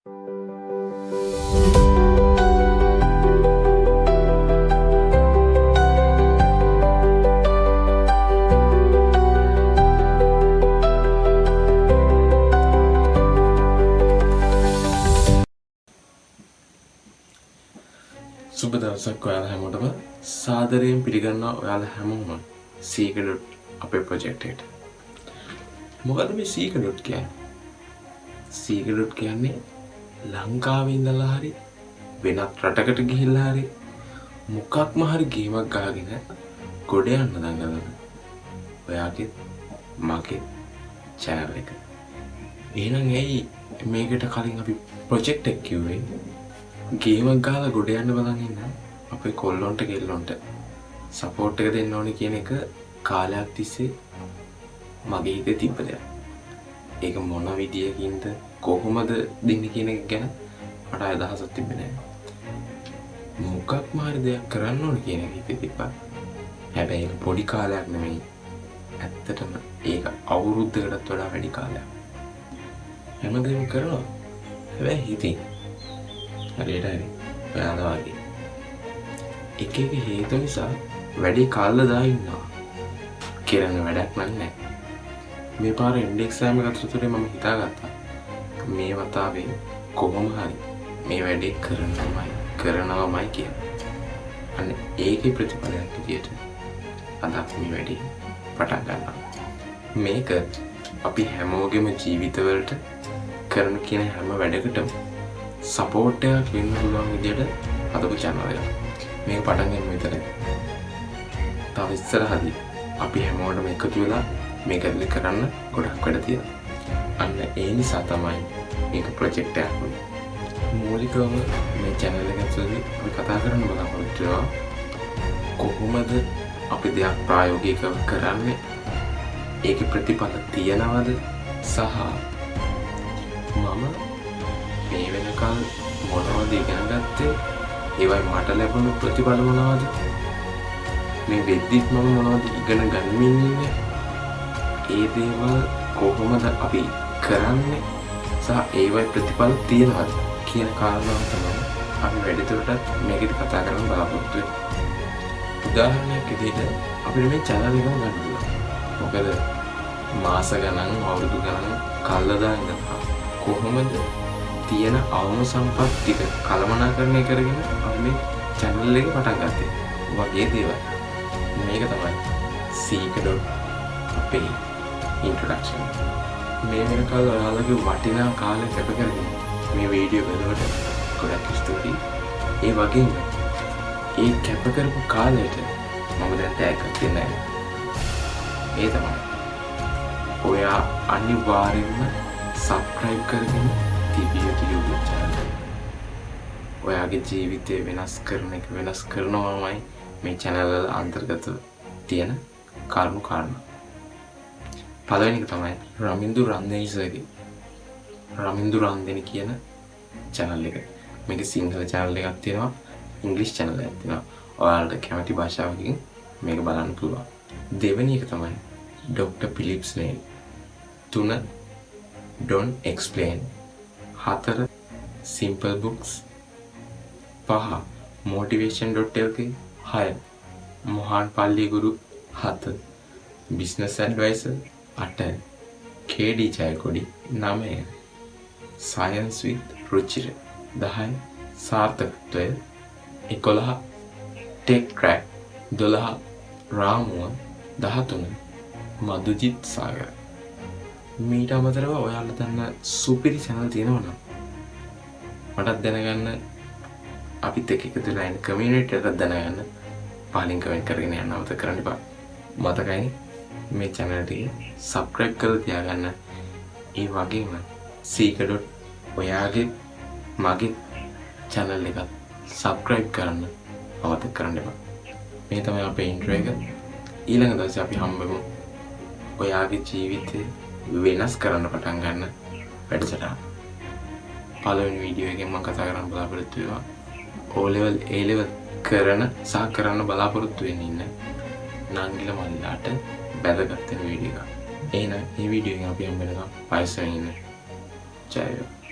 සුබ දවසක් ඔයාලා හැමෝටම සාදරයෙන් පිළිගන්නවා ඔයාලා හැමෝම සීකඩොට් අපේ ප්‍රොජෙක්ට් එකට. මොකද මේ සීකඩොට් කියන්නේ? සීකඩොට් කියන්නේ ලංකාවේ ඉඳලා හරි වෙනත් රටකට ගිහිල්ලා හරි මොකක්ම හරි ගේමක් ගහගෙන ගොඩ යන්න දඟලන ඔයාගේ මගේ channel එක. එහෙනම් ඇයි මේකට කලින් අපි ප්‍රොජෙක්ට් එක කිව්වේ? ගේමක් ගහලා ගොඩ යන්න බලන් ඉන්න අපේ කොල්ලොන්ට ගෙල්ලොන්ට සපෝට් එක දෙන්න ඕනේ කියන එක කාලයක් තිස්සේ මගේ හිතේ තිබ්බ දෙයක්. ඒක මොන විදියකින්ද කොහොමද දෙන්නේ කියන එක ගැන මට අදහසක් තිබ්බේ නෑ. මොකක්ම හරි දෙයක් කරන්න ඕනේ කියන එක හිතේ තිබ්බා. හැබැයි ඒක පොඩි කාලයක් නෙමෙයි. ඇත්තටම ඒක අවුරුද්දකටත් වඩා වැඩි කාලයක්. හැමදේම කරනවා. හැබැයි හිතින් හරියට හරි ඔයාලා වගේ එක එක හේතු නිසා වැඩි කාලෙ දා ඉන්නවා. කරන වැඩක් නැහැ. මේ පාර ඉන්ඩෙක්ස් එකක් අතරතුරේ මම හිතාගත්තා මේ වතාවේ කොහොම හරි මේ වැඩේ කරනවාමයි කියලා. අන්න ඒකේ ප්‍රතිඵලයක් විදියට අද අපි මේ වැඩේ පටන් ගන්නවා. මේක අපි හැමෝගෙම ජීවිතවලට කරන කියන හැම වැඩකටම සපෝට් එකක් වෙන්න පුළුවන් විදියට හදපු channel එකක්. මේක පටන් ගන්න විතරයි. තව ඉස්සරහදී අපි හැමෝටම එකතු වෙලා මේක කරන්න ගොඩක් වැඩ තියෙනවා. අන්න ඒ නිසා තමයි මේක ප්‍රොජෙක්ට් එකක් වුනේ. මූලිකවම මේ channel එක ඇතුලේ අපි කතා කරන්න බලාපොරොත්තු වෙනවා කොහොමද අපි දෙයක් ප්‍රායෝගිකව කරන්නේ? ඒකේ ප්‍රතිඵල තියනවද? සහ මම මේ වෙනකල් මොනවද ඉගෙන ගත්තේ? ඒවයි මට ලැබුණු ප්‍රතිඵල මොනවද? මේ වෙද්දිත් මම මොනවද ඉගෙන ගනිමින් ඉන්නේ? ඒ දේවල් කොහොමද අපි කරන්නේ? සහ ඒවයි ප්‍රතිඵල තියනවද කියන කාරණාව තමයි අපි වැඩිදුරටත් මේකෙදි කතා කරන්න බලාපොරොත්තු වෙන්නේ. උදාහරණයක් විදිහට අපිට මේ channel එක ගන්න පුළුවන්. මොකද මාස ගණන් අවුරුදු ගණන් කල්ලා ඉඳලා කොහොමද තියෙන අවම සම්පත් ටික කළමනාකරණය කරගෙන අපි මේ channel එක පටන් ගත්තේ. වගේ දේවල්. මේක තමයි සීකඩොට් අපේ introduction. මේ වෙනකල් ඔයාලගේ වටිනා කාලය කැප කරගෙන මේ වීඩියෝ බලවට ගොඩක් ස්තුතියි. ඒ වගේම ඒ කැප කරපු කාලයට මම දැන් තෑග්ගක් දෙන්නයි. ඒ තමයි ඔයා අනිවාර්යෙන්ම subscribe කරගෙන තිබිය යුතු YouTube channel. ඔයාගේ ජීවිතය වෙනස් කරන එක වෙනස් කරනවාමයි මේ channel වල අන්තර්ගත තියෙන කරුණු කාරණා. පළවෙනි එක තමයි රමින්දු රන්දෙනි සර්ගේ රමින්දු රන්දෙනි කියන channel එක. මේක සිංහල channel එකක් තියෙනවා, ඉංග්‍රීසි channel එකක් තියෙනවා. ඔයාලට කැමති භාෂාවකින් මේක බලන්න පුළුවන්. දෙවෙනි එක තමයි Dr. Philips Nail. 3 Don't Explain. 4 Simple Books. 5 Motivation.lk. 6 Mohan Palli Guru. 7 Business Advisor. 8 KD Jayakodi. 9 Science with Ruchira. 10 Sarthakatwaya. 11 Tech Track. 12 Ramuwa. 13 Madhujit Sagar. මීට අමතරව ඔයාලා දන්න සුපිරි channel තියෙනවා නම් මටත් දැනගන්න, අපිත් එක්ක එකතු වෙලා ඉන්න community එකක් දැනගන්න පහලින් කමෙන්ට් කරගෙන යන්න අමතක කරන්න එපා. මතකයි මේ channel එක subscribe කරලා තියාගන්න. ඒ වගේම සීකඩොට් ඔයාගේ මගේ channel එකත් subscribe කරන්න අමතක කරන්න එපා. මේ තමයි අපේ intro එක. ඊළඟ දවසේ අපි හම්බෙමු ඔයාගේ ජීවිතේ වෙනස් කරන්න පටන් ගන්න වැඩසටහන. පළවෙනි වීඩියෝ එකෙන් මම කතා කරන්න බලාපොරොත්තු වෙනවා O level A level කරන්න බලාපොරොත්තු වෙන්න ඉන්න නංගිල මල්ලාට වැදගත් වෙන වීඩියෝ එකක්. එහෙනම් මේ වීඩියෝ එක අපි හම්බ වෙනවා පයිසන් ඉන්න. ජය වේවා.